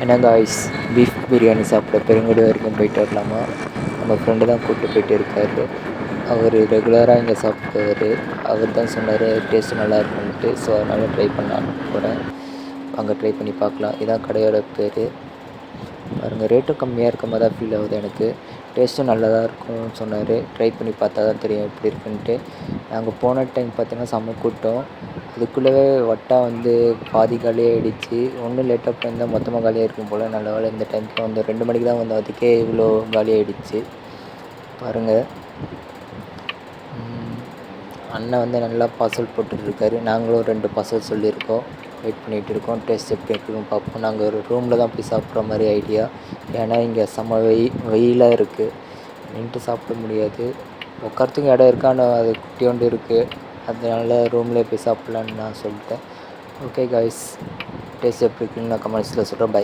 என்ன guys, beef biryani சாப்பிட பெருங்குடி வரைக்கும் போயிட்டு வரலாமா? நம்ம ஃப்ரெண்டு தான் கூப்பிட்டு போயிட்டு இருக்காரு. அவர் ரெகுலராக இங்கே சாப்பிடுவார். அவர் தான் சொன்னார் டேஸ்ட்டு நல்லா இருக்குன்ட்டு. ஸோ அதனால் ட்ரை பண்ணலான்னு போகிறேன். அங்கே ட்ரை பண்ணி பார்க்கலாம். இதான் கடையோட பேர். பாருங்கள், ரேட்டும் கம்மியாக இருக்க மாதிரி தான் ஃபீல் ஆகுது எனக்கு. டேஸ்ட்டும் நல்லா தான் இருக்கும்னு சொன்னார். ட்ரை பண்ணி பார்த்தா தான் தெரியும் எப்படி இருக்குன்ட்டு. நாங்கள் போன டைம் பார்த்தீங்கன்னா செம்ம கூட்டம். அதுக்குள்ளவே வட்டா பாதி காலியாக ஆகிடுச்சு. ஒன்றும் லேட்டாக போயிருந்தால் மொத்தமாக காலியாக இருக்கும் போல். நல்ல வேலை இந்த டைமுக்கு 2 மணிக்கு தான் வந்தோம். அதுக்கே இவ்வளோ காலியாகிடுச்சு பாருங்கள். அண்ணன் நல்லா பார்சல் போட்டுட்ருக்காரு. நாங்களும் 2 பார்சல் சொல்லியிருக்கோம். வெயிட் பண்ணிகிட்டு இருக்கோம். டேஸ்ட் எப்படி இருக்குன்னு பார்ப்போம். நாங்கள் ஒரு ரூமில் தான் போய் சாப்பிட்ற மாதிரி ஐடியா. ஏன்னா இங்கே செம்ம வெயிலாக இருக்குது. நின்றுட்டு சாப்பிட முடியாது. உட்காரத்துக்கும் இடம் இருக்குது, ஆனால் அது குட்டியோண்டு இருக்குது. அதனால ரூம்லேயே போய் சாப்பிட்லான்னு நான் சொல்லிட்டேன். ஓகே காய்ஸ், டேஸ்ட் எப்படி இருக்குன்னு நான் கமெண்ட்ஸில் சொல்கிறேன். பை.